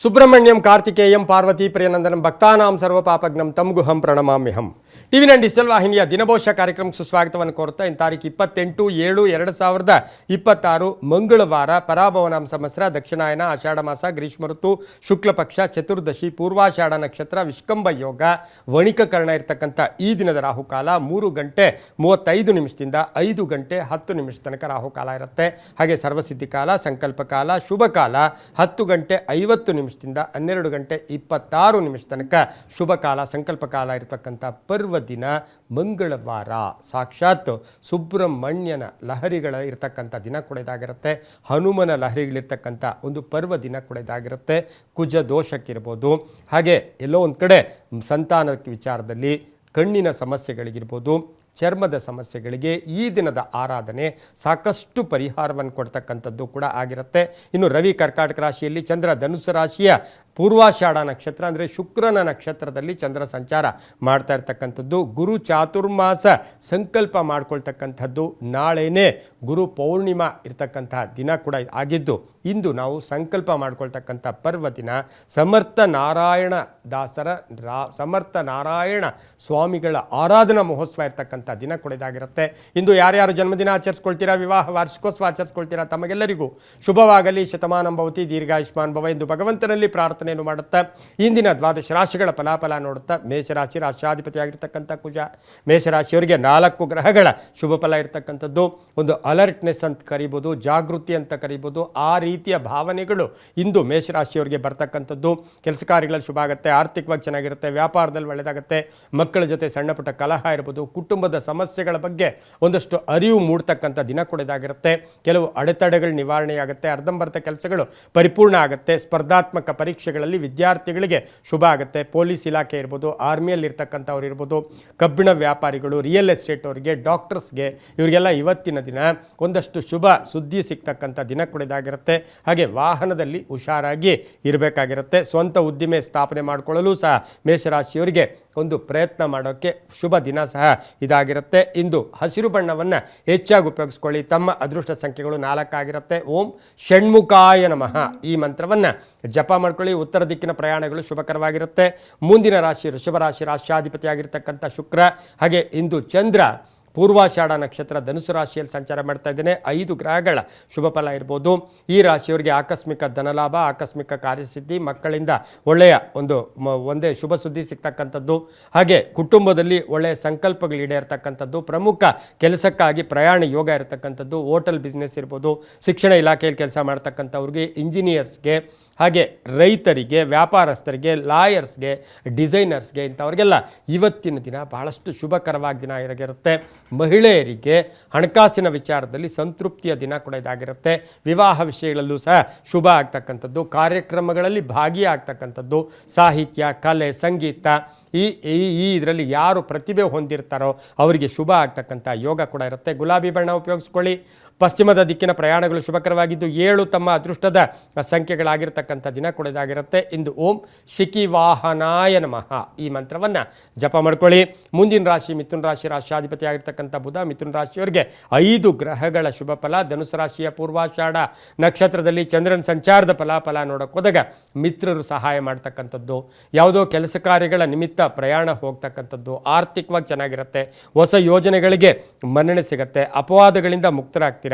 ಸುಬ್ರಹ್ಮಣ್ಯಂ ಕಾರ್ತಿಕೇಯಂ ಪಾರ್ವತಿ ಪ್ರಿಯನಂದನಂ ಭಕ್ತಾನಾಂ ಸರ್ವಪಾಪಜ್ಞಂ ತಂ ಗುಹಂ ಪ್ರಣಮಾಮ್ಯಹಂ. TV nine digital ವಾಹಿನಿಯ ದಿನಭೋಷ ಕಾರ್ಯಕ್ರಮಕ್ಕೆ ಸುಸ್ವಾಗತವನ್ನು ಕೋರುತ್ತಾ ಇನ್ನು ತಾರೀಕು 28/7/2026 ಮಂಗಳವಾರ ಪರಾಭವನಾಮ ಸಂವತ್ಸರ ದಕ್ಷಿಣಾಯನ ಆಷಾಢ ಮಾಸ ಗ್ರೀಷ್ಮ ಋತು ಶುಕ್ಲ ಪಕ್ಷ ಚತುರ್ದಶಿ ಪೂರ್ವಾಷಾಢ ನಕ್ಷತ್ರ ವಿಷ್ಕಂಭ ಯೋಗ ವಣಿಕಕರಣ ಇರತಕ್ಕಂಥ ಈ ದಿನದ ರಾಹುಕಾಲ 3:35 5:10 ತನಕ ರಾಹುಕಾಲ ಇರುತ್ತೆ. ಹಾಗೆ ಸರ್ವಸಿದ್ಧಿ ಕಾಲ, ಸಂಕಲ್ಪ ಕಾಲ, ಶುಭ ಕಾಲ 10:50 ನಿಮಿಷದಿಂದ 12:26 ತನಕ ಶುಭ ಕಾಲ ಸಂಕಲ್ಪ ಕಾಲ ಇರತಕ್ಕಂಥ ಪರ್ವ ದಿನ ಮಂಗಳವಾರ. ಸಾಕ್ಷಾತ್ ಸುಬ್ರಹ್ಮಣ್ಯನ ಲಹರಿಗಳ ಇರತಕ್ಕಂಥ ದಿನ ಕೂಡ ಇದಾಗಿರುತ್ತೆ. ಹನುಮನ ಲಹರಿಗಳಿರ್ತಕ್ಕಂಥ ಒಂದು ಪರ್ವ ದಿನ ಕೂಡ ಇದಾಗಿರುತ್ತೆ. ಕುಜ ದೋಷಕ್ಕಿರ್ಬೋದು, ಹಾಗೆ ಎಲ್ಲೋ ಒಂದು ಕಡೆ ಸಂತಾನ ವಿಚಾರದಲ್ಲಿ ಕಣ್ಣಿನ ಸಮಸ್ಯೆಗಳಿಗಿರ್ಬೋದು, ಚರ್ಮದ ಸಮಸ್ಯೆಗಳಿಗೆ ಈ ದಿನದ ಆರಾಧನೆ ಸಾಕಷ್ಟು ಪರಿಹಾರವನ್ನು ಕೊಡ್ತಕ್ಕಂಥದ್ದು ಕೂಡ ಆಗಿರುತ್ತೆ. ಇನ್ನು ರವಿ ಕರ್ಕಾಟಕ ರಾಶಿಯಲ್ಲಿ, ಚಂದ್ರ ಧನುಸ್ಸು ರಾಶಿಯ ಪೂರ್ವಾಷಾಢ ನಕ್ಷತ್ರ ಅಂದರೆ ಶುಕ್ರನ ನಕ್ಷತ್ರದಲ್ಲಿ ಚಂದ್ರ ಸಂಚಾರ ಮಾಡ್ತಾ ಇರ್ತಕ್ಕಂಥದ್ದು. ಗುರು ಚಾತುರ್ಮಾಸ ಸಂಕಲ್ಪ ಮಾಡ್ಕೊಳ್ತಕ್ಕಂಥದ್ದು ನಾಳೆನೇ ಗುರು ಪೌರ್ಣಿಮಾ ಇರ್ತಕ್ಕಂತಹ ದಿನ ಕೂಡ ಆಗಿದ್ದು, ಇಂದು ನಾವು ಸಂಕಲ್ಪ ಮಾಡ್ಕೊಳ್ತಕ್ಕಂಥ ಪರ್ವ ದಿನ ಸಮರ್ಥ ನಾರಾಯಣ ದಾಸರ ಸಮರ್ಥ ನಾರಾಯಣ ಸ್ವಾಮಿಗಳ ಆರಾಧನಾ ಮಹೋತ್ಸವ ಇರ್ತಕ್ಕಂಥ ದಿನ ಕೂಡ ಇದಾಗಿರುತ್ತೆ. ಇಂದು ಯಾರ್ಯಾರು ಜನ್ಮದಿನ ಆಚರಿಸ್ಕೊಳ್ತೀರಾ, ವಿವಾಹ ವಾರ್ಷಿಕೋತ್ಸವ ಆಚರಿಸ್ಕೊಳ್ತೀರಾ, ತಮಗೆಲ್ಲರಿಗೂ ಶುಭವಾಗಲಿ, ಶತಮಾನಂ ಭವತಿ, ದೀರ್ಘಾಯುಷ್ಮಾನ್ ಭವ ಎಂದು ಭಗವಂತನಲ್ಲಿ ಪ್ರಾರ್ಥನೆಯನ್ನು ಮಾಡುತ್ತಾ ಇಂದಿನ ದ್ವಾದಶ ರಾಶಿಗಳ ಫಲಾಫಲ ನೋಡುತ್ತಾ, ಮೇಷರಾಶಿ ರಾಷ್ಟ್ರಾಧಿಪತಿಯಾಗಿರ್ತಕ್ಕಂಥ ಕುಜ, ಮೇಷರಾಶಿಯವರಿಗೆ 4 ಗ್ರಹಗಳ ಶುಭ ಫಲ ಇರತಕ್ಕಂಥದ್ದು. ಒಂದು ಅಲರ್ಟ್ನೆಸ್ ಅಂತ ಕರಿಬೋದು, ಜಾಗೃತಿ ಅಂತ ಕರಿಬೋದು, ಆ ರೀತಿಯ ಭಾವನೆಗಳು ಇಂದು ಮೇಷರಾಶಿಯವರಿಗೆ ಬರ್ತಕ್ಕಂಥದ್ದು. ಕೆಲಸ ಕಾರ್ಯಗಳಲ್ಲಿ ಶುಭ ಆಗುತ್ತೆ, ಆರ್ಥಿಕವಾಗಿ ಚೆನ್ನಾಗಿರುತ್ತೆ, ವ್ಯಾಪಾರದಲ್ಲಿ ಒಳ್ಳೆಯದಾಗುತ್ತೆ, ಮಕ್ಕಳ ಜೊತೆ ಸಣ್ಣ ಪುಟ್ಟ ಕಲಹ ಇರ್ಬೋದು, ಕುಟುಂಬದ ಸಮಸ್ಯೆಗಳ ಬಗ್ಗೆ ಒಂದಷ್ಟು ಅರಿವು ಮೂಡ್ತಕ್ಕಂಥ ದಿನ ಕೂಡ ಇದಾಗಿರುತ್ತೆ. ಕೆಲವು ಅಡೆತಡೆಗಳು ನಿವಾರಣೆಯಾಗುತ್ತೆ, ಅರ್ಧಂಬರ್ಧ ಕೆಲಸಗಳು ಪರಿಪೂರ್ಣ ಆಗುತ್ತೆ. ಸ್ಪರ್ಧಾತ್ಮಕ ಪರೀಕ್ಷೆಗಳಲ್ಲಿ ವಿದ್ಯಾರ್ಥಿಗಳಿಗೆ ಶುಭ ಆಗುತ್ತೆ. ಪೊಲೀಸ್ ಇಲಾಖೆ ಇರ್ಬೋದು, ಆರ್ಮಿಯಲ್ಲಿ ಇರ್ತಕ್ಕಂಥವ್ರು ಇರ್ಬೋದು, ಕಬ್ಬಿಣ ವ್ಯಾಪಾರಿಗಳು, ರಿಯಲ್ ಎಸ್ಟೇಟ್ ಅವರಿಗೆ, ಡಾಕ್ಟರ್ಸ್ಗೆ, ಇವರಿಗೆಲ್ಲ ಇವತ್ತಿನ ದಿನ ಒಂದಷ್ಟು ಶುಭ ಸುದ್ದಿ ಸಿಗ್ತಕ್ಕಂಥ ದಿನ ಕೂಡ ಇದಾಗಿರುತ್ತೆ. ಹಾಗೆ ವಾಹನದಲ್ಲಿ ಹುಷಾರಾಗಿ ಇರಬೇಕಾಗಿರುತ್ತೆ. ಸ್ವಂತ ಉದ್ದಿಮೆ ಸ್ಥಾಪನೆ ಮಾಡಿಕೊಳ್ಳಲು ಸಹ ಮೇಷರಾಶಿಯವರಿಗೆ ಒಂದು ಪ್ರಯತ್ನ ಮಾಡೋಕ್ಕೆ ಶುಭ ದಿನ ಸಹ ಇದಾಗಿರುತ್ತೆ. ಇಂದು ಹಸಿರು ಬಣ್ಣವನ್ನು ಹೆಚ್ಚಾಗಿ ಉಪಯೋಗಿಸ್ಕೊಳ್ಳಿ. ತಮ್ಮ ಅದೃಷ್ಟ ಸಂಖ್ಯೆಗಳು 4 ಆಗಿರುತ್ತೆ. ಓಂ ಷಣ್ಮುಖಾಯ ನಮಃ ಈ ಮಂತ್ರವನ್ನು ಜಪ ಮಾಡ್ಕೊಳ್ಳಿ. ಉತ್ತರ ದಿಕ್ಕಿನ ಪ್ರಯಾಣಗಳು ಶುಭಕರವಾಗಿರುತ್ತೆ. ಮುಂದಿನ ರಾಶಿ ವೃಷಭ ರಾಶಿ, ರಾಷ್ಟ್ರಾಧಿಪತಿಯಾಗಿರ್ತಕ್ಕಂಥ ಶುಕ್ರ. ಹಾಗೆ ಇಂದು ಚಂದ್ರ ಪೂರ್ವಾಷಾಢ ನಕ್ಷತ್ರ ಧನುಸು ರಾಶಿಯಲ್ಲಿ ಸಂಚಾರ ಮಾಡ್ತಾ ಇದ್ದೇನೆ. 5 ಗ್ರಹಗಳ ಶುಭ ಫಲ ಇರ್ಬೋದು. ಈ ರಾಶಿಯವರಿಗೆ ಆಕಸ್ಮಿಕ ಧನಲಾಭ, ಆಕಸ್ಮಿಕ ಕಾರ್ಯಸಿದ್ಧಿ, ಮಕ್ಕಳಿಂದ ಒಳ್ಳೆಯ ಒಂದೇ ಶುಭ ಸುದ್ದಿ ಸಿಗ್ತಕ್ಕಂಥದ್ದು. ಹಾಗೆ ಕುಟುಂಬದಲ್ಲಿ ಒಳ್ಳೆಯ ಸಂಕಲ್ಪಗಳು ಈಡೇರ್ತಕ್ಕಂಥದ್ದು. ಪ್ರಮುಖ ಕೆಲಸಕ್ಕಾಗಿ ಪ್ರಯಾಣ ಯೋಗ ಇರತಕ್ಕಂಥದ್ದು. ಹೋಟೆಲ್ ಬಿಸ್ನೆಸ್ ಇರ್ಬೋದು, ಶಿಕ್ಷಣ ಇಲಾಖೆಯಲ್ಲಿ ಕೆಲಸ ಮಾಡ್ತಕ್ಕಂಥವ್ರಿಗೆ, ಇಂಜಿನಿಯರ್ಸ್ಗೆ, ಹಾಗೆ ರೈತರಿಗೆ, ವ್ಯಾಪಾರಸ್ಥರಿಗೆ, ಲಾಯರ್ಸ್ಗೆ, ಡಿಸೈನರ್ಸ್ಗೆ, ಇಂಥವ್ರಿಗೆಲ್ಲ ಇವತ್ತಿನ ದಿನ ಬಹಳಷ್ಟು ಶುಭಕರವಾದ ದಿನ ಆಗಿರುತ್ತೆ. ಮಹಿಳೆಯರಿಗೆ ಹಣಕಾಸಿನ ವಿಚಾರದಲ್ಲಿ ಸಂತೃಪ್ತಿಯ ದಿನ ಕೂಡ ಇದಾಗಿರುತ್ತೆ. ವಿವಾಹ ವಿಷಯಗಳಲ್ಲೂ ಸಹ ಶುಭ ಆಗ್ತಕ್ಕಂಥದ್ದು. ಕಾರ್ಯಕ್ರಮಗಳಲ್ಲಿ ಭಾಗಿಯಾಗ್ತಕ್ಕಂಥದ್ದು. ಸಾಹಿತ್ಯ, ಕಲೆ, ಸಂಗೀತ ಈ ಇದರಲ್ಲಿ ಯಾರು ಪ್ರತಿಭೆ ಹೊಂದಿರ್ತಾರೋ ಅವರಿಗೆ ಶುಭ ಆಗ್ತಕ್ಕಂಥ ಯೋಗ ಕೂಡ ಇರುತ್ತೆ. ಗುಲಾಬಿ ಬಣ್ಣ ಉಪಯೋಗಿಸ್ಕೊಳ್ಳಿ. ಪಶ್ಚಿಮದ ದಿಕ್ಕಿನ ಪ್ರಯಾಣಗಳು ಶುಭಕರವಾಗಿದ್ದು 7 ತಮ್ಮ ಅದೃಷ್ಟದ ಸಂಖ್ಯೆಗಳಾಗಿರ್ತಕ್ಕಂಥ ದಿನ ಕೂಡ ಇದಾಗಿರುತ್ತೆ. ಇಂದು ಓಂ ಶಿಖಿ ವಾಹನಾಯ ನಮಃ ಈ ಮಂತ್ರವನ್ನು ಜಪ ಮಾಡ್ಕೊಳ್ಳಿ. ಮುಂದಿನ ರಾಶಿ ಮಿಥುನ ರಾಶಿ, ರಾಷ್ಟ್ರಾಧಿಪತಿ ಆಗಿರ್ತಕ್ಕಂಥ ಬುಧ. ಮಿಥುನ ರಾಶಿಯವರಿಗೆ 5 ಗ್ರಹಗಳ ಶುಭ ಫಲ. ಧನುಸು ರಾಶಿಯ ಪೂರ್ವಾಷಾಢ ನಕ್ಷತ್ರದಲ್ಲಿ ಚಂದ್ರನ ಸಂಚಾರದ ಫಲಾಫಲ ನೋಡೋಕೆ ಹೋದಾಗ ಮಿತ್ರರು ಸಹಾಯ ಮಾಡ್ತಕ್ಕಂಥದ್ದು, ಯಾವುದೋ ಕೆಲಸ ಕಾರ್ಯಗಳ ನಿಮಿತ್ತ ಪ್ರಯಾಣ ಹೋಗ್ತಕ್ಕಂಥದ್ದು, ಆರ್ಥಿಕವಾಗಿ ಚೆನ್ನಾಗಿರುತ್ತೆ. ಹೊಸ ಯೋಜನೆಗಳಿಗೆ ಮನ್ನಣೆ ಸಿಗುತ್ತೆ. ಅಪವಾದಗಳಿಂದ ಮುಕ್ತರಾಗ್ತೀರಾ.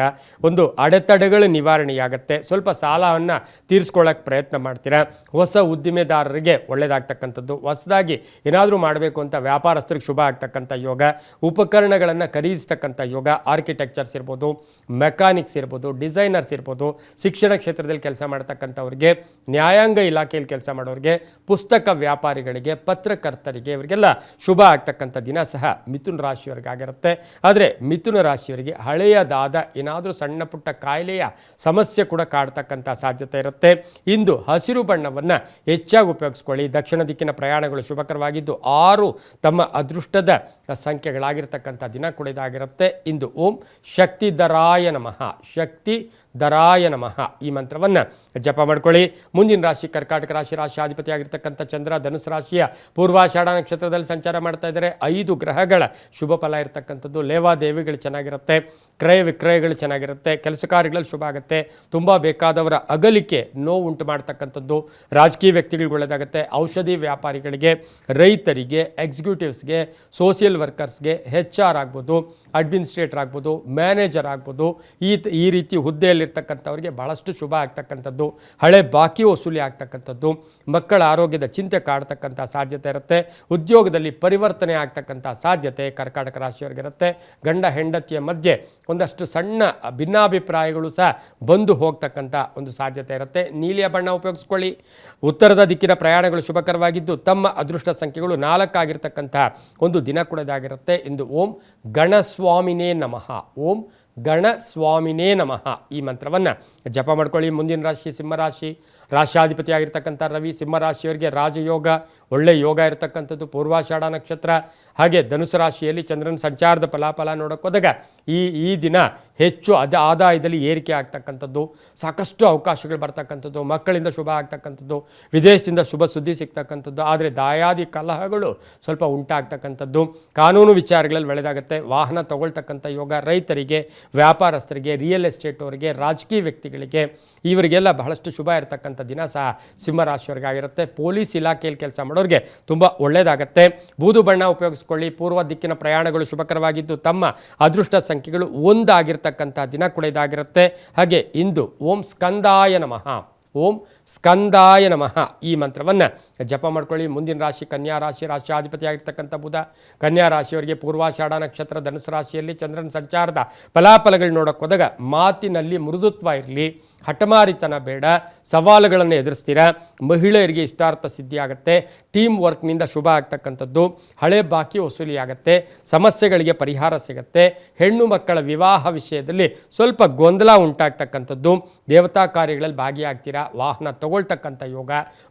ಒಂದು ಅಡೆತಡೆಗಳು ನಿವಾರಣೆಯಾಗುತ್ತೆ. ಸ್ವಲ್ಪ ಸಾಲವನ್ನು ತೀರಿಸ್ಕೊಳ್ಳೋಕೆ ಪ್ರಯತ್ನ ಮಾಡ್ತೀರಾ. ಹೊಸ ಉದ್ದಿಮೆದಾರರಿಗೆ ಒಳ್ಳೆಯದಾಗ್ತಕ್ಕಂಥದ್ದು. ಹೊಸದಾಗಿ ಏನಾದರೂ ಮಾಡಬೇಕು ಅಂತ ವ್ಯಾಪಾರಸ್ಥರಿಗೆ ಶುಭ ಆಗ್ತಕ್ಕಂಥ ಯೋಗ. ಉಪಕರಣಗಳನ್ನು ಖರೀದಿಸ್ತಕ್ಕಂಥ ಯೋಗ. ಆರ್ಕಿಟೆಕ್ಚರ್ಸ್ ಇರ್ಬೋದು, ಮೆಕ್ಯಾನಿಕ್ಸ್ ಇರ್ಬೋದು, ಡಿಸೈನರ್ಸ್ ಇರ್ಬೋದು, ಶಿಕ್ಷಣ ಕ್ಷೇತ್ರದಲ್ಲಿ ಕೆಲಸ ಮಾಡ್ತಕ್ಕಂಥವ್ರಿಗೆ, ನ್ಯಾಯಾಂಗ ಇಲಾಖೆಯಲ್ಲಿ ಕೆಲಸ ಮಾಡೋರಿಗೆ, ಪುಸ್ತಕ ವ್ಯಾಪಾರಿಗಳಿಗೆ, ಪತ್ರಕರ್ತರಿಗೆ, ಇವರಿಗೆಲ್ಲ ಶುಭ ಆಗ್ತಕ್ಕಂಥ ದಿನ ಸಹ ಮಿಥುನ ರಾಶಿಯವರಿಗೆ ಆಗಿರುತ್ತೆ. ಆದರೆ ಮಿಥುನ ರಾಶಿಯವರಿಗೆ ಹಳೆಯದಾದ ಏನಾದರೂ ಸಣ್ಣ ಪುಟ್ಟ ಕಾಯಿಲೆಯ ಸಮಸ್ಯೆ ಕೂಡ ಕಾಡ್ತಕ್ಕಂಥ ಸಾಧ್ಯತೆ ಇರುತ್ತೆ. ಇಂದು ಹಸಿರು ಬಣ್ಣವನ್ನು ಹೆಚ್ಚಾಗಿ ಉಪಯೋಗಿಸ್ಕೊಳ್ಳಿ. ದಕ್ಷಿಣ ದಿಕ್ಕಿನ ಪ್ರಯಾಣಗಳು ಶುಭಕರವಾಗಿದ್ದು 6 ತಮ್ಮ ಅದೃಷ್ಟದ ಸಂಖ್ಯೆಗಳಾಗಿರ್ತಕ್ಕಂಥ ದಿನ ಕೂಡ ಇದಾಗಿರುತ್ತೆ. ಇಂದು ಓಂ ಶಕ್ತಿಧರಾಯ ನಮಃ ಶಕ್ತಿ ದರಾಯ ನಮಃ ಈ ಮಂತ್ರವನ್ನು ಜಪ ಮಾಡ್ಕೊಳ್ಳಿ. ಮುಂದಿನ ರಾಶಿ ಕರ್ಕಾಟಕ ರಾಶಿ, ರಾಶಿಯಾಧಿಪತಿ ಆಗಿರ್ತಕ್ಕಂಥ ಚಂದ್ರ ಧನುಸು ರಾಶಿಯ ಪೂರ್ವಾಷಾಢ ನಕ್ಷತ್ರದಲ್ಲಿ ಸಂಚಾರ ಮಾಡ್ತಾ ಇದ್ದಾರೆ. 5 ಗ್ರಹಗಳ ಶುಭ ಫಲ ಇರತಕ್ಕಂಥದ್ದು. ಲೇವಾದೇವಿಗಳು ಚೆನ್ನಾಗಿರುತ್ತೆ, ಕ್ರಯ ವಿಕ್ರಯಗಳು ಚೆನ್ನಾಗಿರುತ್ತೆ, ಕೆಲಸ ಕಾರ್ಯಗಳಲ್ಲಿ ಶುಭ ಆಗುತ್ತೆ. ತುಂಬ ಬೇಕಾದವರ ಅಗಲಿಕೆ ನೋವು ಉಂಟು ಮಾಡ್ತಕ್ಕಂಥದ್ದು. ರಾಜಕೀಯ ವ್ಯಕ್ತಿಗಳಿಗೆ ಒಳ್ಳೆಯದಾಗುತ್ತೆ. ಔಷಧಿ ವ್ಯಾಪಾರಿಗಳಿಗೆ, ರೈತರಿಗೆ, ಎಕ್ಸಿಕ್ಯೂಟಿವ್ಸ್ಗೆ, ಸೋಷಿಯಲ್ ವರ್ಕರ್ಸ್ಗೆ, HR ಆಗ್ಬೋದು, ಅಡ್ಮಿನಿಸ್ಟ್ರೇಟರ್ ಆಗ್ಬೋದು, ಮ್ಯಾನೇಜರ್ ಆಗ್ಬೋದು, ಈ ರೀತಿ ಹುದ್ದೆಯಲ್ಲಿರ್ತಕ್ಕಂಥವ್ರಿಗೆ ಭಾಳಷ್ಟು ಶುಭ ಆಗ್ತಕ್ಕಂಥದ್ದು. ಹಳೆ ಬಾಕಿ ವಸೂಲಿ ಆಗ್ತಕ್ಕಂಥದ್ದು. ಮಕ್ಕಳ ಆರೋಗ್ಯದ ಚಿಂತೆ ಕಾಡ್ತಕ್ಕಂಥ ಸಾಧ್ಯತೆ ಇರುತ್ತೆ. ಉದ್ಯೋಗದಲ್ಲಿ ಪರಿವರ್ತನೆ ಆಗ್ತಕ್ಕಂಥ ಸಾಧ್ಯತೆ ಕರ್ಕಾಟಕ ರಾಶಿಯವರಿಗಿರುತ್ತೆ. ಗಂಡ ಹೆಂಡತಿಯ ಮಧ್ಯೆ ಒಂದಷ್ಟು ಸಣ್ಣ ಭಿನ್ನಾಭಿಪ್ರಾಯಗಳು ಸಹ ಬಂದು ಹೋಗ್ತಕ್ಕಂಥ ಒಂದು ಸಾಧ್ಯತೆ ಇರುತ್ತೆ. ನೀಲಿಯ ಬಣ್ಣ ಉಪಯೋಗಿಸ್ಕೊಳ್ಳಿ. ಉತ್ತರದ ದಿಕ್ಕಿನ ಪ್ರಯಾಣಗಳು ಶುಭಕರವಾಗಿದ್ದು ತಮ್ಮ ಅದೃಷ್ಟ ಸಂಖ್ಯೆಗಳು 4 ಆಗಿರ್ತಕ್ಕಂಥ ಒಂದು ದಿನ ಕೂಡ ಇದಾಗಿರುತ್ತೆ. ಇಂದು ಓಂ ಗಣಸ್ವಾಮಿನೇ ನಮಃ, ಓಂ ಗಣಸ್ವಾಮಿನೇ ನಮಃ ಈ ಮಂತ್ರವನ್ನು ಜಪ ಮಾಡ್ಕೊಳ್ಳಿ. ಮುಂದಿನ ರಾಶಿ ಸಿಂಹರಾಶಿ, ರಾಶಿಯಾಧಿಪತಿ ಆಗಿರ್ತಕ್ಕಂಥ ರವಿ ಸಿಂಹರಾಶಿಯವರಿಗೆ ರಾಜಯೋಗ, ಒಳ್ಳೆಯ ಯೋಗ ಇರತಕ್ಕಂಥದ್ದು. ಪೂರ್ವಾಷಾಢ ನಕ್ಷತ್ರ ಹಾಗೆ ಧನುಸು ರಾಶಿಯಲ್ಲಿ ಚಂದ್ರನ ಸಂಚಾರದ ಫಲಾಫಲ ನೋಡೋಕ್ಕೋದಾಗ ಈ ದಿನ ಹೆಚ್ಚು ಆದಾಯದಲ್ಲಿ ಏರಿಕೆ ಆಗ್ತಕ್ಕಂಥದ್ದು, ಸಾಕಷ್ಟು ಅವಕಾಶಗಳು ಬರ್ತಕ್ಕಂಥದ್ದು, ಮಕ್ಕಳಿಂದ ಶುಭ ಆಗ್ತಕ್ಕಂಥದ್ದು, ವಿದೇಶದಿಂದ ಶುಭ ಸುದ್ದಿ ಸಿಗ್ತಕ್ಕಂಥದ್ದು. ಆದರೆ ದಾಯಾದಿ ಕಲಹಗಳು ಸ್ವಲ್ಪ ಉಂಟಾಗ್ತಕ್ಕಂಥದ್ದು. ಕಾನೂನು ವಿಚಾರಗಳಲ್ಲಿ ಒಳ್ಳೆಯದಾಗುತ್ತೆ. ವಾಹನ ತಗೊಳ್ತಕ್ಕಂಥ ಯೋಗ ರೈತರಿಗೆ, ವ್ಯಾಪಾರಸ್ಥರಿಗೆ, ರಿಯಲ್ ಎಸ್ಟೇಟ್ ಅವರಿಗೆ, ರಾಜಕೀಯ ವ್ಯಕ್ತಿಗಳಿಗೆ ಇವರಿಗೆಲ್ಲ ಬಹಳಷ್ಟು ಶುಭ ಇರತಕ್ಕಂಥ ದಿನ ಸಹ ಸಿಂಹರಾಶಿಯವರಿಗಾಗಿರುತ್ತೆ. ಪೊಲೀಸ್ ಇಲಾಖೆಯಲ್ಲಿ ಕೆಲಸ ಮಾಡೋರಿಗೆ ತುಂಬ ಒಳ್ಳೆಯದಾಗತ್ತೆ. ಬೂದು ಬಣ್ಣ ಉಪಯೋಗಿಸ್ಕೊಳ್ಳಿ. ಪೂರ್ವ ದಿಕ್ಕಿನ ಪ್ರಯಾಣಗಳು ಶುಭಕರವಾಗಿದ್ದು ತಮ್ಮ ಅದೃಷ್ಟ ಸಂಖ್ಯೆಗಳು 1 ಆಗಿರ್ತಕ್ಕಂಥ ದಿನ ಕೂಡ ಇದಾಗಿರುತ್ತೆ. ಹಾಗೆ ಇಂದು ಓಂ ಸ್ಕಂದಾಯ ನಮಃ, ಓಂ ಸ್ಕಂದಾಯ ನಮಃ ಈ ಮಂತ್ರವನ್ನು ಜಪ ಮಾಡ್ಕೊಳ್ಳಿ. ಮುಂದಿನ ರಾಶಿ ಕನ್ಯಾ ರಾಶಿ, ರಾಶಿಯಾಧಿಪತಿ ಆಗಿರ್ತಕ್ಕಂಥ ಬುಧ ಕನ್ಯಾ ರಾಶಿಯವರಿಗೆ ಪೂರ್ವಾಷಾಢ ನಕ್ಷತ್ರ ಧನುಸು ರಾಶಿಯಲ್ಲಿ ಚಂದ್ರನ ಸಂಚಾರದ ಫಲಾಫಲಗಳು ನೋಡೋಕೆ ಹೋದಾಗ ಮಾತಿನಲ್ಲಿ ಮೃದುತ್ವ ಇರಲಿ, ಹಠಮಾರಿತನ ಬೇಡ, ಸವಾಲುಗಳನ್ನು ಎದುರಿಸ್ತೀರಾ. ಮಹಿಳೆಯರಿಗೆ ಇಷ್ಟಾರ್ಥ ಸಿದ್ಧಿ ಆಗುತ್ತೆ. ಟೀಮ್ ವರ್ಕ್ನಿಂದ ಶುಭ ಆಗ್ತಕ್ಕಂಥದ್ದು. ಹಳೆ ಬಾಕಿ ವಸೂಲಿ ಆಗುತ್ತೆ. ಸಮಸ್ಯೆಗಳಿಗೆ ಪರಿಹಾರ ಸಿಗುತ್ತೆ. ಹೆಣ್ಣು ಮಕ್ಕಳ ವಿವಾಹ ವಿಷಯದಲ್ಲಿ ಸ್ವಲ್ಪ ಗೊಂದಲ ಉಂಟಾಗ್ತಕ್ಕಂಥದ್ದು. ದೇವತಾ ಕಾರ್ಯಗಳಲ್ಲಿ ಭಾಗಿಯಾಗ್ತೀರಾ. ವಾಹನ ತಗೊಳ್ತಕ್ಕಂಥ ಯೋಗ.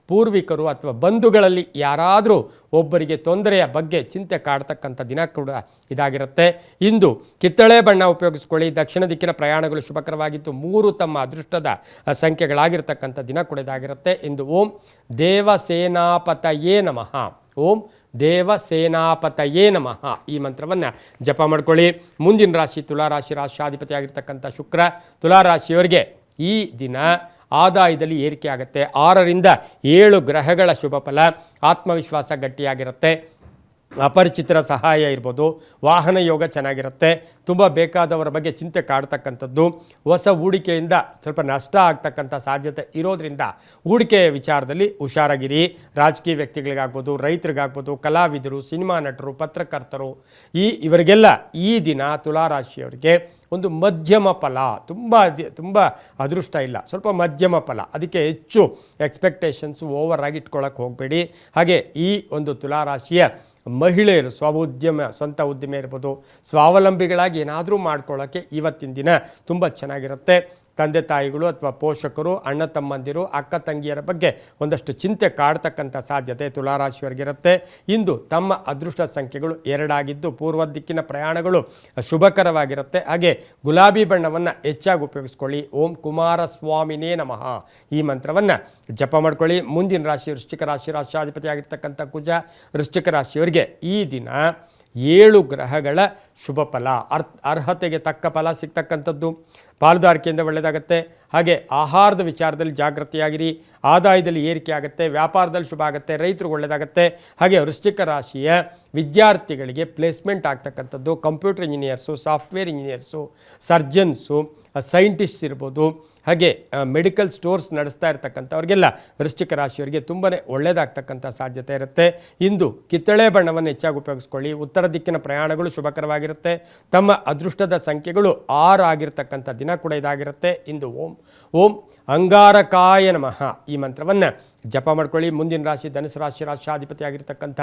ಪೂರ್ವಿಕರು ಅಥವಾ ಬಂಧುಗಳಲ್ಲಿ ಯಾರಾದರೂ ಒಬ್ಬರಿಗೆ ತೊಂದರೆಯ ಬಗ್ಗೆ ಚಿಂತೆ ಕಾಡ್ತಕ್ಕಂಥ ದಿನ ಕೂಡ ಇದಾಗಿರುತ್ತೆ. ಇಂದು ಕಿತ್ತಳೆ ಬಣ್ಣ ಉಪಯೋಗಿಸ್ಕೊಳ್ಳಿ. ದಕ್ಷಿಣ ದಿಕ್ಕಿನ ಪ್ರಯಾಣಗಳು ಶುಭಕರವಾಗಿದ್ದು 3 ತಮ್ಮ ಅದೃಷ್ಟದ ಸಂಖ್ಯೆಗಳಾಗಿರ್ತಕ್ಕಂಥ ದಿನ ಕೂಡ ಇದಾಗಿರುತ್ತೆ. ಇಂದು ಓಂ ದೇವಸೇನಾಪತಯೇ ನಮಃ, ಓಂ ದೇವಸೇನಾಪತಯೇ ನಮಃ ಈ ಮಂತ್ರವನ್ನು ಜಪ ಮಾಡ್ಕೊಳ್ಳಿ. ಮುಂದಿನ ರಾಶಿ ತುಲಾರಾಶಿ, ರಾಶಿಯಾಧಿಪತಿ ಆಗಿರ್ತಕ್ಕಂಥ ಶುಕ್ರ ತುಲಾರಾಶಿಯವರಿಗೆ ಈ ದಿನ ಆದಾಯದಲ್ಲಿ ಏರಿಕೆ ಆಗುತ್ತೆ. 6ರಿಂದ 7 ಗ್ರಹಗಳ ಶುಭ ಫಲ. ಆತ್ಮವಿಶ್ವಾಸ ಗಟ್ಟಿಯಾಗಿರುತ್ತೆ. ಅಪರಿಚಿತರ ಸಹಾಯ ಇರ್ಬೋದು. ವಾಹನ ಯೋಗ ಚೆನ್ನಾಗಿರುತ್ತೆ. ತುಂಬ ಬೇಕಾದವರ ಬಗ್ಗೆ ಚಿಂತೆ ಕಾಡ್ತಕ್ಕಂಥದ್ದು. ಹೊಸ ಹೂಡಿಕೆಯಿಂದ ಸ್ವಲ್ಪ ನಷ್ಟ ಆಗ್ತಕ್ಕಂಥ ಸಾಧ್ಯತೆ ಇರೋದರಿಂದ ಹೂಡಿಕೆಯ ವಿಚಾರದಲ್ಲಿ ಹುಷಾರಾಗಿರಿ. ರಾಜಕೀಯ ವ್ಯಕ್ತಿಗಳಿಗಾಗ್ಬೋದು, ರೈತರಿಗಾಗ್ಬೋದು, ಕಲಾವಿದರು, ಸಿನಿಮಾ ನಟರು, ಪತ್ರಕರ್ತರು ಇವರಿಗೆಲ್ಲ ಈ ದಿನ ತುಲಾರಾಶಿಯವರಿಗೆ ಒಂದು ಮಧ್ಯಮ ಫಲ. ತುಂಬ ಅದೃಷ್ಟ ಇಲ್ಲ, ಸ್ವಲ್ಪ ಮಧ್ಯಮ ಫಲ. ಅದಕ್ಕೆ ಹೆಚ್ಚು ಎಕ್ಸ್ಪೆಕ್ಟೇಷನ್ಸು ಓವರ್ ಆಗಿ ಇಟ್ಕೊಳ್ಳೋಕೆ ಹೋಗಬೇಡಿ. ಹಾಗೆ ಈ ಒಂದು ತುಲಾರಾಶಿಯ ಮಹಿಳೆಯರು ಸ್ವಂತ ಉದ್ದಿಮೆ ಇರ್ಬೋದು, ಸ್ವಾವಲಂಬಿಗಳಾಗಿ ಏನಾದರೂ ಮಾಡ್ಕೊಳ್ಳೋಕ್ಕೆ ಇವತ್ತಿನ ದಿನ ತುಂಬ ಚೆನ್ನಾಗಿರುತ್ತೆ. ತಂದೆ ತಾಯಿಗಳು ಅಥವಾ ಪೋಷಕರು, ಅಣ್ಣ ತಮ್ಮಂದಿರು, ಅಕ್ಕ ತಂಗಿಯರ ಬಗ್ಗೆ ಒಂದಷ್ಟು ಚಿಂತೆ ಕಾಡ್ತಕ್ಕಂಥ ಸಾಧ್ಯತೆ ತುಲಾರಾಶಿಯವರಿಗಿರುತ್ತೆ. ಇಂದು ತಮ್ಮ ಅದೃಷ್ಟ ಸಂಖ್ಯೆಗಳು 2 ಆಗಿದ್ದು ಪೂರ್ವ ದಿಕ್ಕಿನ ಪ್ರಯಾಣಗಳು ಶುಭಕರವಾಗಿರುತ್ತೆ. ಹಾಗೆ ಗುಲಾಬಿ ಬಣ್ಣವನ್ನು ಹೆಚ್ಚಾಗಿ ಉಪಯೋಗಿಸ್ಕೊಳ್ಳಿ. ಓಂ ಕುಮಾರಸ್ವಾಮಿನೇ ನಮಃ ಈ ಮಂತ್ರವನ್ನು ಜಪ ಮಾಡ್ಕೊಳ್ಳಿ. ಮುಂದಿನ ರಾಶಿ ವೃಶ್ಚಿಕ ರಾಶಿ, ರಾಶಿಯಾಧಿಪತಿ ಆಗಿರ್ತಕ್ಕಂಥ ಕುಜ ವೃಶ್ಚಿಕ ರಾಶಿಯವರಿಗೆ ಈ ದಿನ 7 ಗ್ರಹಗಳ ಶುಭ ಫಲ. ಅರ್ಹತೆಗೆ ತಕ್ಕ ಫಲ ಸಿಗ್ತಕ್ಕಂಥದ್ದು. ಪಾಲುದಾರಿಕೆಯಿಂದ ಒಳ್ಳೆಯದಾಗುತ್ತೆ. ಹಾಗೆ ಆಹಾರದ ವಿಚಾರದಲ್ಲಿ ಜಾಗೃತಿಯಾಗಿರಿ. ಆದಾಯದಲ್ಲಿ ಏರಿಕೆ ಆಗುತ್ತೆ. ವ್ಯಾಪಾರದಲ್ಲಿ ಶುಭ ಆಗುತ್ತೆ. ರೈತರಿಗೆ ಒಳ್ಳೆಯದಾಗುತ್ತೆ. ಹಾಗೆ ವೃಶ್ಚಿಕ ರಾಶಿಯ ವಿದ್ಯಾರ್ಥಿಗಳಿಗೆ ಪ್ಲೇಸ್ಮೆಂಟ್ ಆಗ್ತಕ್ಕಂಥದ್ದು. Computer engineers, software engineers, surgeons, scientist ಇರ್ಬೋದು. ಹಾಗೆ ಮೆಡಿಕಲ್ ಸ್ಟೋರ್ಸ್ ನಡೆಸ್ತಾ ಇರ್ತಕ್ಕಂಥವ್ರಿಗೆಲ್ಲ ವೃಶ್ಚಿಕ ರಾಶಿಯವರಿಗೆ ತುಂಬಾ ಒಳ್ಳೆಯದಾಗ್ತಕ್ಕಂಥ ಸಾಧ್ಯತೆ ಇರುತ್ತೆ. ಇಂದು ಕಿತ್ತಳೆ ಬಣ್ಣವನ್ನು ಹೆಚ್ಚಾಗಿ ಉಪಯೋಗಿಸ್ಕೊಳ್ಳಿ. ಉತ್ತರ ದಿಕ್ಕಿನ ಪ್ರಯಾಣಗಳು ಶುಭಕರವಾಗಿರುತ್ತೆ. ತಮ್ಮ ಅದೃಷ್ಟದ ಸಂಖ್ಯೆಗಳು 6 ಆಗಿರ್ತಕ್ಕಂಥ ದಿನ ಕೂಡ ಇದಾಗಿರುತ್ತೆ. ಇಂದು ಓಂ ಅಂಗಾರಕಾಯ ನಮಃ ಈ ಮಂತ್ರವನ್ನು ಜಪ ಮಾಡ್ಕೊಳ್ಳಿ. ಮುಂದಿನ ರಾಶಿ ಧನುಸು ರಾಶಿ, ರಾಷ್ಟ್ರಾಧಿಪತಿ ಆಗಿರ್ತಕ್ಕಂಥ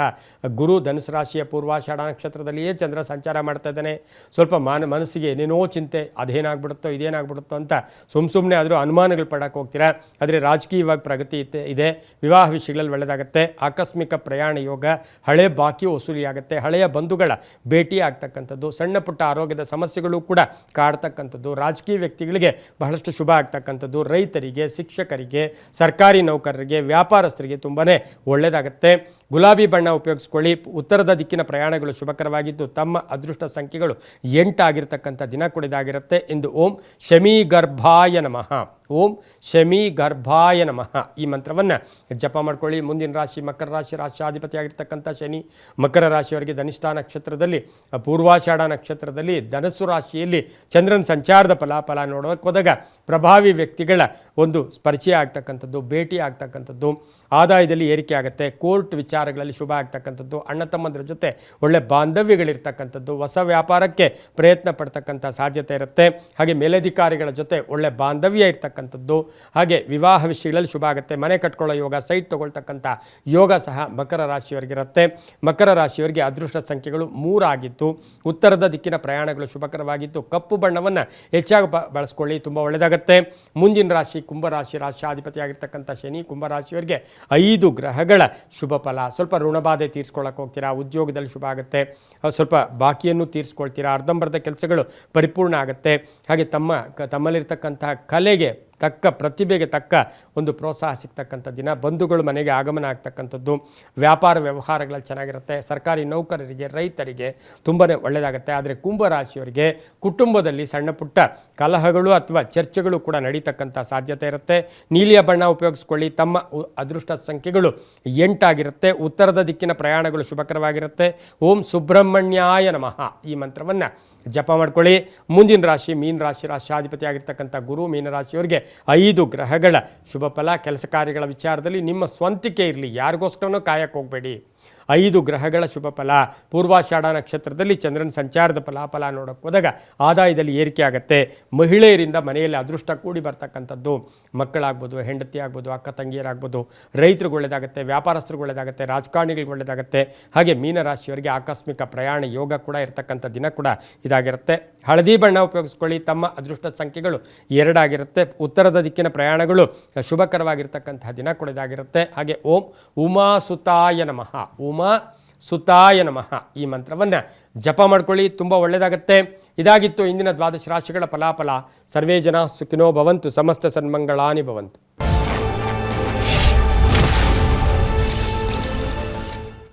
ಗುರು ಧನುಸು ರಾಶಿಯ ಪೂರ್ವಾಷಾಢ ನಕ್ಷತ್ರದಲ್ಲಿಯೇ ಚಂದ್ರ ಸಂಚಾರ ಮಾಡ್ತಾ ಇದ್ದಾನೆ. ಸ್ವಲ್ಪ ಮನಸ್ಸಿಗೆ ಏನೇನೋ ಚಿಂತೆ, ಅದೇನಾಗ್ಬಿಡುತ್ತೋ ಇದೇನಾಗ್ಬಿಡುತ್ತೋ ಅಂತ ಸುಮ್ಮನೆ ಆದರೂ ಅನುಮಾನಗಳು ಪಡಕ್ಕೆ ಹೋಗ್ತೀರಾ. ಆದರೆ ರಾಜಕೀಯವಾಗಿ ಪ್ರಗತಿ ಇದೆ, ವಿವಾಹ ವಿಷಯಗಳಲ್ಲಿ ಒಳ್ಳೆಯದಾಗುತ್ತೆ, ಆಕಸ್ಮಿಕ ಪ್ರಯಾಣ ಯೋಗ, ಹಳೆ ಬಾಕಿ ವಸೂಲಿಯಾಗುತ್ತೆ, ಹಳೆಯ ಬಂಧುಗಳ ಭೇಟಿ ಆಗ್ತಕ್ಕಂಥದ್ದು, ಸಣ್ಣ ಪುಟ್ಟ ಆರೋಗ್ಯದ ಸಮಸ್ಯೆಗಳು ಕೂಡ ಕಾಡ್ತಕ್ಕಂಥದ್ದು, ರಾಜಕೀಯ ವ್ಯಕ್ತಿಗಳಿಗೆ ಬಹಳಷ್ಟು ಶುಭ ಆಗ್ತಕ್ಕಂಥದ್ದು, ರೈತರಿಗೆ, ಶಿಕ್ಷಕರಿಗೆ, ಸರ್ಕಾರಿ ನೌಕರರಿಗೆ, ವ್ಯಾಪಾರಸ್ಥರಿಗೆ ತುಂಬಾ ಒಳ್ಳೆಯದಾಗುತ್ತೆ. ಗುಲಾಬಿ ಬಣ್ಣ ಉಪಯೋಗಿಸ್ಕೊಳ್ಳಿ. ಉತ್ತರದ ದಿಕ್ಕಿನ ಪ್ರಯಾಣಗಳು ಶುಭಕರವಾಗಿದ್ದು ತಮ್ಮ ಅದೃಷ್ಟ ಸಂಖ್ಯೆಗಳು 8 ಆಗಿರ್ತಕ್ಕಂಥ ದಿನ ಕೂಡ ಇದಾಗಿರುತ್ತೆ ಎಂದು ಓಂ ಶಮೀ ಗರ್ಭಾಯ ನಮಃ, ಓಂ ಶಮೀ ಗರ್ಭಾಯ ನಮಃ ಈ ಮಂತ್ರವನ್ನು ಜಪ ಮಾಡ್ಕೊಳ್ಳಿ. ಮುಂದಿನ ರಾಶಿ ಮಕರ ರಾಶಿ, ರಾಷ್ಟ್ರಾಧಿಪತಿ ಆಗಿರ್ತಕ್ಕಂಥ ಶನಿ ಮಕರ ರಾಶಿಯವರಿಗೆ ಧನಿಷ್ಠ ನಕ್ಷತ್ರದಲ್ಲಿ, ಪೂರ್ವಾಷಾಢ ನಕ್ಷತ್ರದಲ್ಲಿ, ಧನಸ್ಸು ರಾಶಿಯಲ್ಲಿ ಚಂದ್ರನ ಸಂಚಾರದ ಫಲಾಫಲ ನೋಡೋಕೆ ಹೋದಾಗ ಪ್ರಭಾವಿ ವ್ಯಕ್ತಿಗಳ ಒಂದು ಪರಿಚಯ ಆಗ್ತಕ್ಕಂಥದ್ದು, ಭೇಟಿ ಆಗ್ತಕ್ಕಂಥದ್ದು, ಆದಾಯದಲ್ಲಿ ಏರಿಕೆ ಆಗುತ್ತೆ, ಕೋರ್ಟ್ ವಿಚಾರಗಳಲ್ಲಿ ಶುಭ ಆಗ್ತಕ್ಕಂಥದ್ದು, ಅಣ್ಣ ತಮ್ಮಂದ್ರ ಜೊತೆ ಒಳ್ಳೆ ಬಾಂಧವ್ಯಗಳಿರ್ತಕ್ಕಂಥದ್ದು, ಹೊಸ ವ್ಯಾಪಾರಕ್ಕೆ ಪ್ರಯತ್ನ ಪಡ್ತಕ್ಕಂಥ ಸಾಧ್ಯತೆ ಇರುತ್ತೆ. ಹಾಗೆ ಮೇಲಧಿಕಾರಿಗಳ ಜೊತೆ ಒಳ್ಳೆ ಬಾಂಧವ್ಯ ಇರ್ತಕ್ಕಂಥದ್ದು, ಹಾಗೆ ವಿವಾಹ ವಿಷಯಗಳಲ್ಲಿ ಶುಭ ಆಗುತ್ತೆ. ಮನೆ ಕಟ್ಕೊಳ್ಳೋ ಯೋಗ, ಸೈಟ್ ತಗೊಳ್ತಕ್ಕಂಥ ಯೋಗ ಸಹ ಮಕರ ರಾಶಿಯವರಿಗಿರುತ್ತೆ. ಮಕರ ರಾಶಿಯವರಿಗೆ ಅದೃಷ್ಟ ಸಂಖ್ಯೆಗಳು 3 ಆಗಿತ್ತು. ಉತ್ತರದ ದಿಕ್ಕಿನ ಪ್ರಯಾಣಗಳು ಶುಭಕರವಾಗಿತ್ತು. ಕಪ್ಪು ಬಣ್ಣವನ್ನು ಹೆಚ್ಚಾಗಿ ಬಳಸ್ಕೊಳ್ಳಿ, ತುಂಬ ಒಳ್ಳೆಯದಾಗುತ್ತೆ. ಮುಂದಿನ ರಾಶಿ ಕುಂಭರಾಶಿ, ರಾಷ್ಟ್ರಾಧಿಪತಿ ಆಗಿರ್ತಕ್ಕಂಥ ಶನಿ ಕುಂಭರಾಶಿಯವರಿಗೆ 5 ಗ್ರಹಗಳ ಶುಭ ಫಲ. ಸ್ವಲ್ಪ ಋಣಬಾಧೆ ತೀರಿಸ್ಕೊಳ್ಳೋಕೆ ಹೋಗ್ತೀರಾ, ಉದ್ಯೋಗದಲ್ಲಿ ಶುಭ ಆಗುತ್ತೆ, ಸ್ವಲ್ಪ ಬಾಕಿಯನ್ನು ತೀರಿಸ್ಕೊಳ್ತೀರಾ, ಅರ್ಧಂಬರ್ಧ ಕೆಲಸಗಳು ಪರಿಪೂರ್ಣ ಆಗುತ್ತೆ. ಹಾಗೆ ತಮ್ಮಲ್ಲಿರ್ತಕ್ಕಂತಹ ಕಲೆಗೆ ತಕ್ಕ, ಪ್ರತಿಭೆಗೆ ತಕ್ಕ ಒಂದು ಪ್ರೋತ್ಸಾಹ ಸಿಗ್ತಕ್ಕಂಥ ದಿನ. ಬಂಧುಗಳು ಮನೆಗೆ ಆಗಮನ ಆಗ್ತಕ್ಕಂಥದ್ದು, ವ್ಯಾಪಾರ ವ್ಯವಹಾರಗಳಲ್ಲಿ ಚೆನ್ನಾಗಿರುತ್ತೆ. ಸರ್ಕಾರಿ ನೌಕರರಿಗೆ, ರೈತರಿಗೆ ತುಂಬಾ ಒಳ್ಳೆಯದಾಗುತ್ತೆ. ಆದರೆ ಕುಂಭರಾಶಿಯವರಿಗೆ ಕುಟುಂಬದಲ್ಲಿ ಸಣ್ಣ ಪುಟ್ಟ ಕಲಹಗಳು ಅಥವಾ ಚರ್ಚೆಗಳು ಕೂಡ ನಡೀತಕ್ಕಂಥ ಸಾಧ್ಯತೆ ಇರುತ್ತೆ. ನೀಲಿಯ ಬಣ್ಣ ಉಪಯೋಗಿಸ್ಕೊಳ್ಳಿ. ತಮ್ಮ ಅದೃಷ್ಟ ಸಂಖ್ಯೆಗಳು 8 ಆಗಿರುತ್ತೆ. ಉತ್ತರದ ದಿಕ್ಕಿನ ಪ್ರಯಾಣಗಳು ಶುಭಕರವಾಗಿರುತ್ತೆ. ಓಂ ಸುಬ್ರಹ್ಮಣ್ಯಾಯ ನಮಃ ಈ ಮಂತ್ರವನ್ನು ಜಪ ಮಾಡ್ಕೊಳ್ಳಿ. ಮುಂದಿನ ರಾಶಿ ಮೀನ ರಾಶಿ, ರಾಷ್ಟ್ರಾಧಿಪತಿ ಆಗಿರ್ತಕ್ಕಂಥ ಗುರು ಮೀನರಾಶಿಯವರಿಗೆ 5 ಗ್ರಹಗಳ ಶುಭ ಫಲ. ಕೆಲಸ ಕಾರ್ಯಗಳ ವಿಚಾರದಲ್ಲಿ ನಿಮ್ಮ ಸ್ವಂತಿಕೆ ಇರಲಿ, ಯಾರಿಗೋಸ್ಕರನೂ ಕಾಯಕ್ಕೆ ಹೋಗಬೇಡಿ. 5 ಗ್ರಹಗಳ ಶುಭ ಫಲ. ಪೂರ್ವಾಷಾಢ ನಕ್ಷತ್ರದಲ್ಲಿ ಚಂದ್ರನ ಸಂಚಾರದ ಫಲಾಫಲ ನೋಡೋಕೆ ಹೋದಾಗ ಆದಾಯದಲ್ಲಿ ಏರಿಕೆ ಆಗುತ್ತೆ. ಮಹಿಳೆಯರಿಂದ ಮನೆಯಲ್ಲಿ ಅದೃಷ್ಟ ಕೂಡಿ ಬರ್ತಕ್ಕಂಥದ್ದು, ಮಕ್ಕಳಾಗ್ಬೋದು, ಹೆಂಡತಿ ಆಗ್ಬೋದು, ಅಕ್ಕ ತಂಗಿಯರಾಗ್ಬೋದು, ರೈತರಿಗೆ ಒಳ್ಳೆಯದಾಗುತ್ತೆ, ವ್ಯಾಪಾರಸ್ಥರಿಗೆ ಒಳ್ಳೆಯದಾಗುತ್ತೆ, ರಾಜಕಾರಣಿಗಳಿಗೆ ಒಳ್ಳೆಯದಾಗುತ್ತೆ. ಹಾಗೆ ಮೀನರಾಶಿಯವರಿಗೆ ಆಕಸ್ಮಿಕ ಪ್ರಯಾಣ ಯೋಗ ಕೂಡ ಇರತಕ್ಕಂಥ ದಿನ ಕೂಡ ಇದಾಗಿರುತ್ತೆ. ಹಳದಿ ಬಣ್ಣ ಉಪಯೋಗಿಸ್ಕೊಳ್ಳಿ. ತಮ್ಮ ಅದೃಷ್ಟ ಸಂಖ್ಯೆಗಳು 2 ಆಗಿರುತ್ತೆ. ಉತ್ತರದ ದಿಕ್ಕಿನ ಪ್ರಯಾಣಗಳು ಶುಭಕರವಾಗಿರ್ತಕ್ಕಂತಹ ದಿನ ಕೂಡ ಇದಾಗಿರುತ್ತೆ. ಹಾಗೆ ಓಂ ಉಮಾಸುತಾಯ ನಮಃ, ಉಮಾ ಸುತಾಯ ನಮಃ ಈ ಮಂತ್ರವನ್ನು ಜಪ ಮಾಡ್ಕೊಳ್ಳಿ, ತುಂಬ ಒಳ್ಳೆಯದಾಗುತ್ತೆ. ಇದಾಗಿತ್ತು ಇಂದಿನ ದ್ವಾದಶ ರಾಶಿಗಳ ಫಲಾಫಲ. ಸರ್ವೇ ಜನ ಸುಖಿನೋ ಭವಂತು, ಸಮಸ್ತ ಸನ್ಮಂಗಳಾನಿ ಭವಂತು.